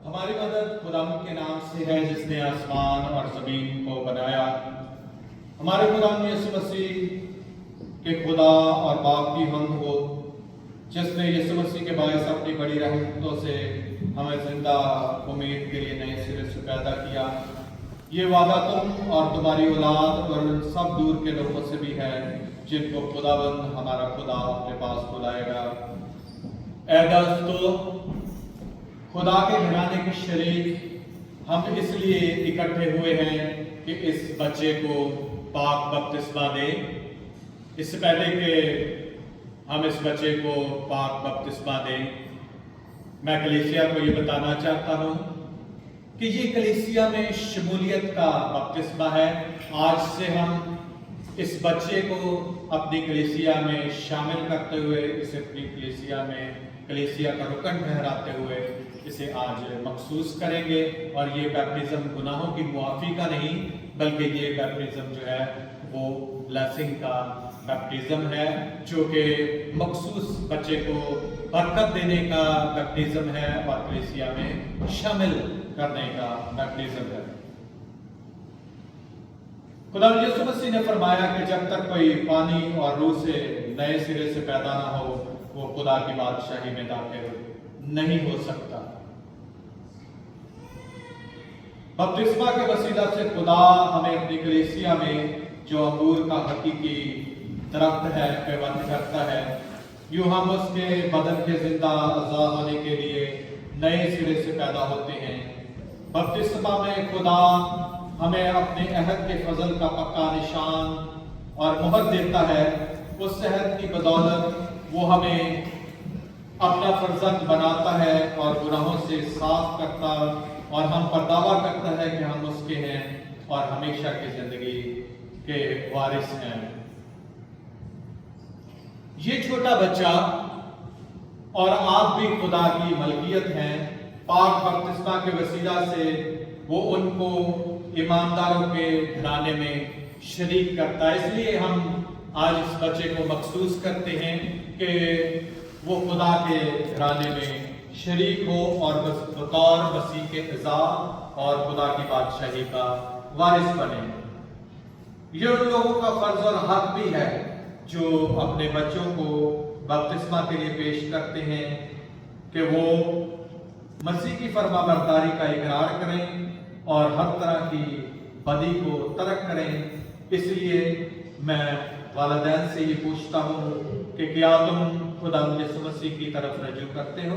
हमारी मदद खुदा के नाम से है जिसने आसमान और ज़मीन को बनाया। हमारे खुदा यीशु मसीह के खुदा और बाप की हमद हो, जिसने यीशु मसीह के बायस अपनी बड़ी रहमतों से हमें जिंदा उम्मीद के लिए नए सिरे से पैदा किया। ये वादा तुम और तुम्हारी औलाद और उन सब दूर के लोगों से भी है जिनको खुदाबंद हमारा खुदा अपने पास बुलाएगा। ऐ दोस्तों, खुदा के घराने के शरीक हम इसलिए इकट्ठे हुए हैं कि इस बच्चे को पाक बपतिस्मा दें। इससे पहले कि हम इस बच्चे को पाक बपतिस्मा दें, मैं कलीसिया को ये बताना चाहता हूँ कि ये कलीसिया में शमूलियत का बपतिस्मा है। आज से हम इस बच्चे को अपनी कलीसिया में शामिल करते हुए, इसे अपनी कलीसिया का रुकन ठहराते हुए इसे आज मखसूस करेंगे। और ये बैप्टिज्म गुनाहों की मुआफ़ी का नहीं, बल्कि ये बैप्टिज्म जो है वो ब्लेसिंग का बैप्टिज्म है, जो कि मखसूस बच्चे को बरकत देने का बैप्टिज्म है और कलीसिया में शामिल करने का बैप्टिज्म है। खुदा यीशु मसीह ने फरमाया कि जब तक कोई पानी और रूह से नए सिरे से पैदा ना हो, वो खुदा की बादशाही में दाखिल नहीं हो सकता। बपतिस्मा के वसीला से खुदा हमें अपनी कलीसिया में जो अंगूर का हकीकी दरख्त है पैबंद करता है, यूं हम उसके बदन के जिंदा अज़ा होने के लिए नए सिरे से पैदा होते हैं। बपतिस्मा में खुदा हमें अपने अहद के फजल का पक्का निशान और मोहर देता है। उस अहद की बदौलत वो हमें अपना फर्जंद बनाता है और गुनाहों से साफ करता, और हम पर दावा करता है कि हम उसके हैं और हमेशा की जिंदगी के वारिस हैं। ये छोटा बच्चा और आप भी खुदा की मलकियत हैं। पाक बपतिस्मा के वसीला से वो उनको ईमानदारों के घराने में शरीक करता है। इसलिए हम आज इस बच्चे को मखसूस करते हैं कि वो खुदा के घराने में शरीक हो और बतौर मसीह के इज़ा और खुदा की बादशाही का वारिस बने। ये उन लोगों का फर्ज और हक भी है जो अपने बच्चों को बपतिस्मा के लिए पेश करते हैं कि वो मसीह की फरमाबरदारी का इकरार करें और हर तरह की बदी को तर्क करें। इसलिए मैं वालिदैन से ये पूछता हूँ कि क्या तुम खुदा यीशु मसीह की तरफ रजू करते हो?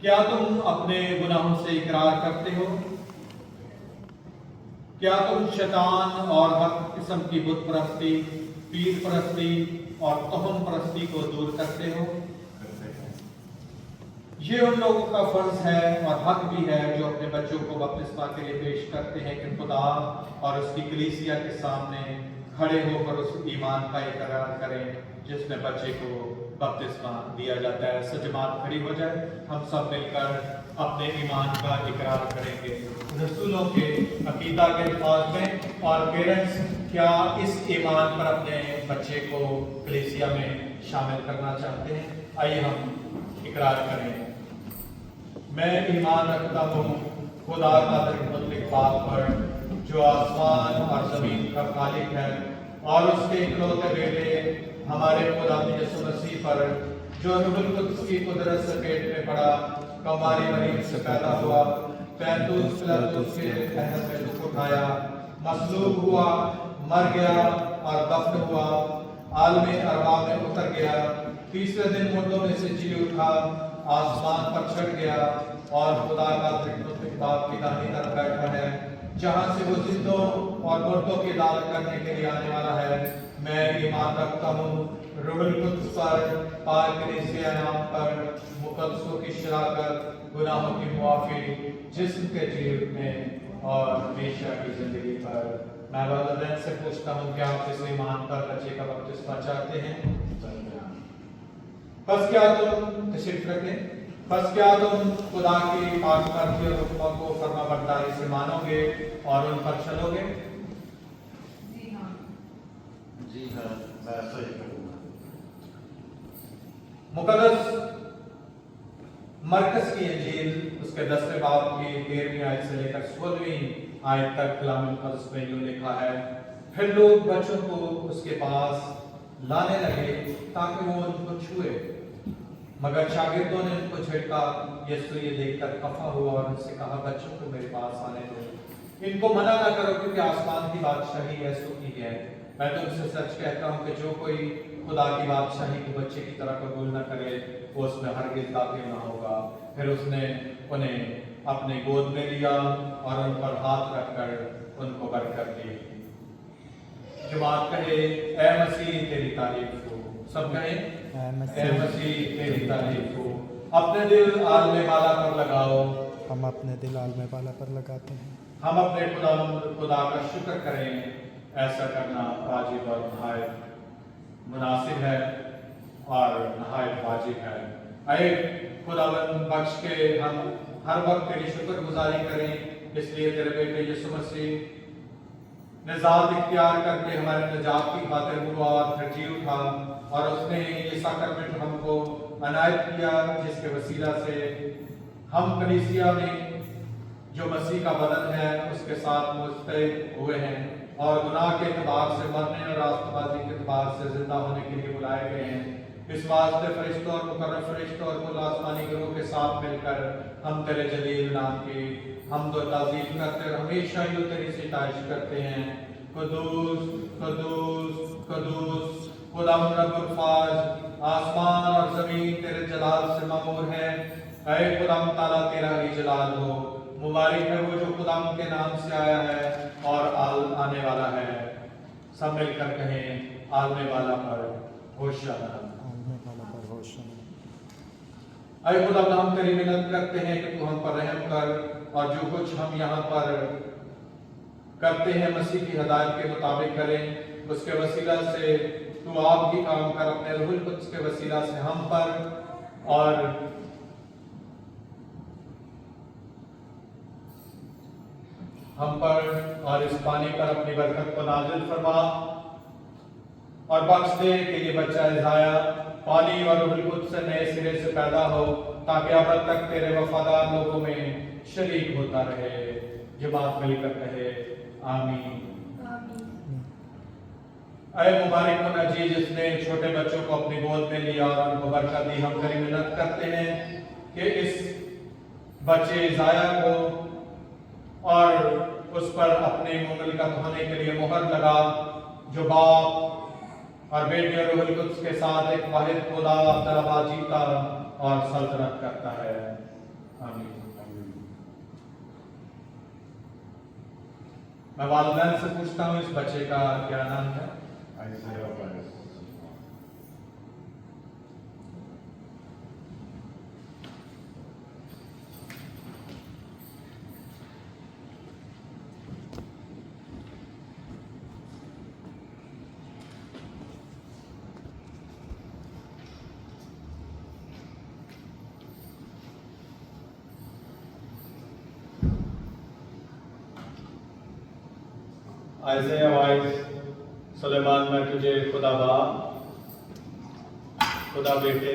क्या तुम अपने गुनाहों से इकरार करते हो? क्या तुम शैतान और हर किस्म की बुत परस्ती, पीर परस्ती और तोहम परस्ती को दूर करते हो? ये उन लोगों का फर्ज है और हक भी है जो अपने बच्चों को बपतिस्मा के लिए पेश करते हैं कि खुदा और उसकी कलीसिया के सामने खड़े होकर उस ईमान का इकरार करें जिसमें बच्चे को बपतिस्मा दिया जाता है। सजमात खड़ी हो जाए, हम सब मिलकर अपने ईमान का इकरार करेंगे रसूलों के अकीदा के अल्फाज में। और पेरेंट्स, क्या इस ईमान पर अपने बच्चे को कलीसिया में शामिल करना चाहते हैं? आइए हम इकरार करें। मैं ईमान रखता हूँ खुदा कादिर मुतलक बाप पर, जो आसमान और जमीन का खालिक है, और उसके इकलौते बेटे हमारे खुदा यीशु मसीह पर, जो रूहुल कुद्स की कुदरत से पेट में पड़ा, कमारी मरीम से पैदा हुआ, पैंतूस पिलातूस के अहद में दुख उठाया, मसलूब हुआ, मर गया और दफन हुआ, आलमे अरवाह में उतर गया, तीसरे दिन मुर्दों में से जी उठा, आसमान पर चढ़ गया और खुदा का बाप की दाहिनी तरफ बैठा है, जहां से वो जिंदों और मुर्दों की अदालत करने के लिए आने वाला है। मैं ईमान रखता हूँ रूहुल कुद्स पर, पाक कलीसिया नाम पर, मुकद्दसों की शराकत, गुनाहों की मुआफ़ी, जिस्म के जीवन में और हमेशा की जिंदगी पर। मैं वालिदैन से पूछता हूँ, क्या आप इस ईमान पर बच्चे का बपतिस्मा चाहते हैं? बस क्या तुम तशरीफ रखें? बस क्या तुम खुदा की पाक मर्जी और हुक्मों को फरमाबरदारी से मानोगे और उन पर चलोगे? जी हाँ, मैं ऐसा ही करूँगा। मुकद्दस मरकस की इंजील उसके 10वें बाब की 13वीं आयत से लेकर 16वीं आयत तक कलाम मुक़द्दस में यूं लिखा है, फिर लोग बच्चों को उसके पास लाने लगे ताकि वो उनको छुए, मगर शागिर्दों ने उनको झिड़का। यीशु ये देखकर खफा हुआ और उनसे कहा, बच्चों को मेरे पास आने दो, इनको मना न करो, क्योंकि आसमान की बादशाही ऐसों की है। मैं तुमसे सच कहता हूँ कि जो कोई खुदा की बादशाही को बच्चे की तरह कबूल न करे वो उसमें हरगिज़ दाखिल न होगा। फिर उसने उन्हें अपने गोद में लिया और उन पर हाथ रखकर उनको बरकत दी। जमात कहे, ऐ मसीह तेरी तारीफ हो। सब कहे, ऐ मसीह तेरी तारीफ हो। अपने दिल आलमे बाला पर लगाओ। हम अपने दिल आलमे बाला पर लगाते हैं। हम अपने खुदा का शुक्र करें। ऐसा करना वाजिब और नहायत मुनासिब है और नहायत वाजिब है। ऐ खुदावंद बख्श के हम हर वक्त तेरी शुक्रगुजारी करें, इसलिए तेरे बेटे यीशु मसीह ने ज़ात इख्तियार करके हमारे निजात की खातिर हुआ और फिर जी उठा, और उसने ये साक्रमेंट हमको अनायत किया, जिसके वसीला से हम कलीसिया में जो मसीह का बदन है उसके साथ मुस्तैद हुए हैं और गुनाह के एतबार से मरने और रास्तबाजी के एतबार से जिंदा होने के लिए बुलाए गए हैं। इस वास्ते फरिश्तों और मुकर्रब फरिश्तों और कुल आसमानी गिरोह के साथ मिलकर हम तेरे जलील नाम की हमद व ताज़ीम करते और हमेशा यूं तेरी सिताइश करते हैं। कुदूस कुदूस कुदूस खुदाम रब्बुल फाज, आसमान और ज़मीन तेरे जलाल से मामूर है। ऐ खुदाम ताला तेरा ही जलाल हो। मुबारक है वो जो खुदाम के नाम से आया है और आने वाला है। सब मिलकर कहें, आने वाला पर होशाना। आलमे बाला पर होशाना। ऐ खुदा, हम तेरी मिन्नत करते हैं कि तू हम पर रहम कर और जो कुछ हम यहाँ पर करते हैं मसीह की हदायत के मुताबिक करें। उसके वसीला से तू आप ही काम कर, अपने रूहुल कुद्स के वसीला से हम पर और इस पानी पर अपनी बरकत को नाजिल फरमा और बख्श दे कि ये बच्चा इज़ाया पानी और रूहुल कुद्स से नए सिरे से पैदा हो, ताकि अब तक तेरे वफादार लोगों में शरीक होता रहे। जमात मिलकर कहे, आमीन। ऐ मुबारक मुनाजी जिसने छोटे बच्चों को अपनी गोद में लिया और उनको बरकत दी, हम तेरी मिन्नत करते हैं कि इस बच्चे इज़ाया को और उस पर अपने मुमलकत होने के लिए मुहर लगा, जो बाप और बेटे और रूहुल कुद्स के साथ एक वाहिद खुदा तरवा जीता और सल्तनत करता है। आमीन। मैं वालिदैन से पूछता हूँ, इस बच्चे का क्या नाम है? आइज़ाया वाइज सुलेमान, मैं तुझे खुदा बाप, खुदा बेटे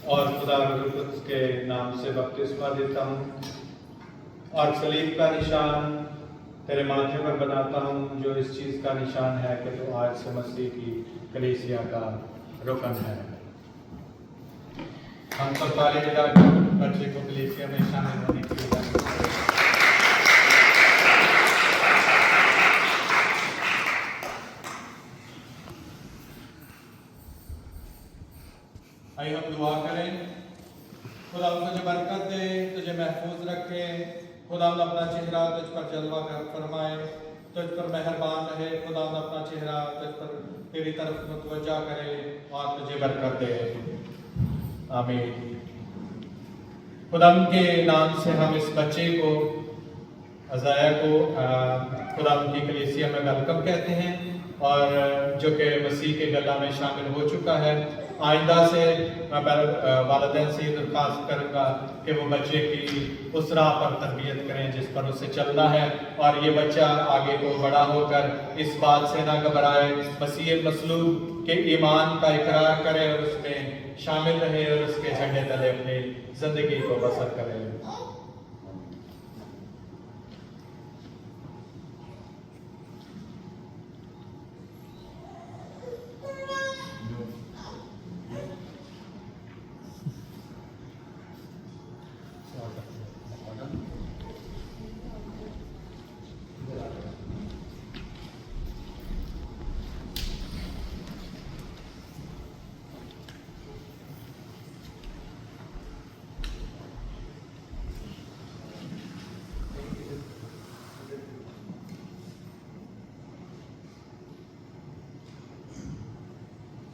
और खुदा रूहुल कुद्स के नाम से बपतिस्मा देता हूँ और सलीब का निशान तेरे माथे पर बनाता हूँ, जो इस चीज़ का निशान है कि तू आज से मसीह की कलीसिया का रुकन है। हम सब ताली बजाकर बच्चे को कलीसिया में शामिल होने के लिए आइए हम दुआ करें। खुदा तुझे बरकत दे, तुझे महफूज रखे, खुदा अपना चेहरा तुझ पर जलवा फरमाए, तुझ पर मेहरबान रहे, खुदा अपना चेहरा तुझ पर तेरी तरफ मुतवज्जा करे और तुझे बरकत दे। आमीन। खुदा के नाम से हम इस बच्चे को इज़ाया को खुदा की कलीसिया में वेलकम कहते हैं और जो कि मसीह के गला में शामिल हो चुका है। आइंदा से मैं वालिदैन से ये दरख्वास्त करूँगा कि वो बच्चे की उस राह पर तरबियत करें जिस पर उसे चलना है, और ये बच्चा आगे को बड़ा होकर इस बात से ना घबराए, मसीह मसलूब के ईमान का इकरार करे और उसमें शामिल रहें और उसके झंडे तले अपनी जिंदगी को बसर करें।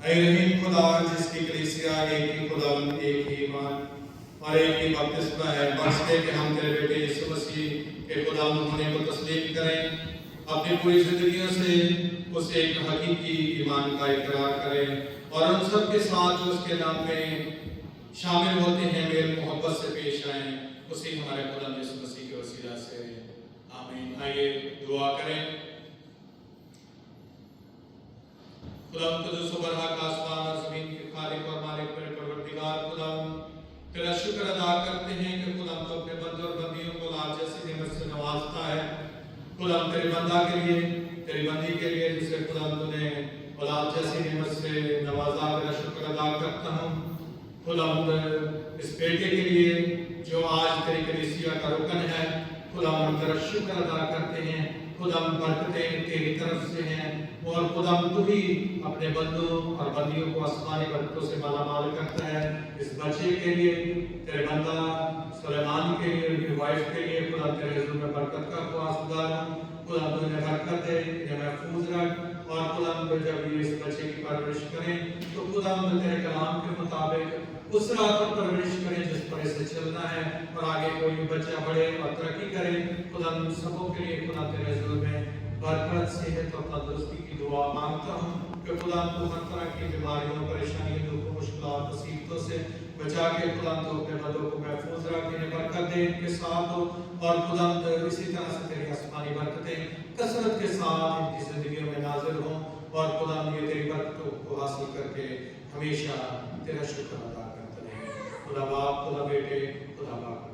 ऐ रहीम खुदा जिसकी कलीसिया एक ही खुदा, एक ही ईमान और एक ही बपतिस्मा है, बख्श दे कि हम तेरे बेटे यीशु मसीह के खुदा होने को तस्लीम करें, अपनी पूरी जिंदगियों से उस एक हकीकी ईमान का इकरार करें और उन सब के साथ जो उसके नाम में शामिल होते हैं मेल मोहब्बत से पेश आएं, उसी हमारे खुदा यीशु मसीह के वसीला से आमीन। आइए दुआ करें। खुदाम कुद्दूस व बरहक आसमान और ज़मीन के खालिक और मालिक मेरे परवरदिगार, खुदाम तेरा शुक्र अदा करते हैं कि खुदाम तो अपने बंदों और बंदियों को लाल जैसी नेमत से नवाजता है। खुदाम तेरे बंदा के लिए, तेरी बंदी के लिए जिसे खुदाम तूने औलाद जैसी नेमत से नवाजा, तेरा शुक्र अदा करता हूँ। खुदाम इस बेटे के लिए जो आज तेरी कलीसिया का रुकन है, खुदाम तेरा शुक्र अदा करते हैं। खुदाम बरकतें तेरी तरफ से हैं और खुदाम तू ही अपने बंदों और बंदियों को आसमानी बरकतों से मालामाल करता है। इस बच्चे के लिए, तेरे बंदा सुलेमान के लिए, उनकी वाइफ के लिए खुदा तेरे हुजूर में बरकत का ख्वाहिशगार हूँ। खुदा तू इन्हें बरकत दे, इन्हें महफूज रख और खुदा जब ये इस बच्चे की परवरिश करें तो खुदा तेरे कलाम के मुताबिक उस राह पर परवरिश करें जिस पर इसे चलना है और आगे कोई बच्चा बढ़े और तरक्की करे। खुदा सबों के लिए खुदा तेरे हुजूर में बरकत, सेहत और तंदुरुस्ती की दुआ मांगता हूँ कि खुदा तू हर तरह की बीमारियों, परेशानियों, दुखों, मुश्किलात, मुसीबतों से बचा के खुदा तू अपने बंदों को महफूज रख, इन्हें बरकत दे, इनके साथ हो और खुदा इसी तरह से तेरी आसमानी बरकतें कसरत के साथ इनकी जिंदगियों में नाजिल हों और खुदा ये तेरी बरकतों को हासिल करके हमेशा तेरा शुक्र अदा करते रहें। खुदा बाप, खुदा बेटे, खुदा बाप।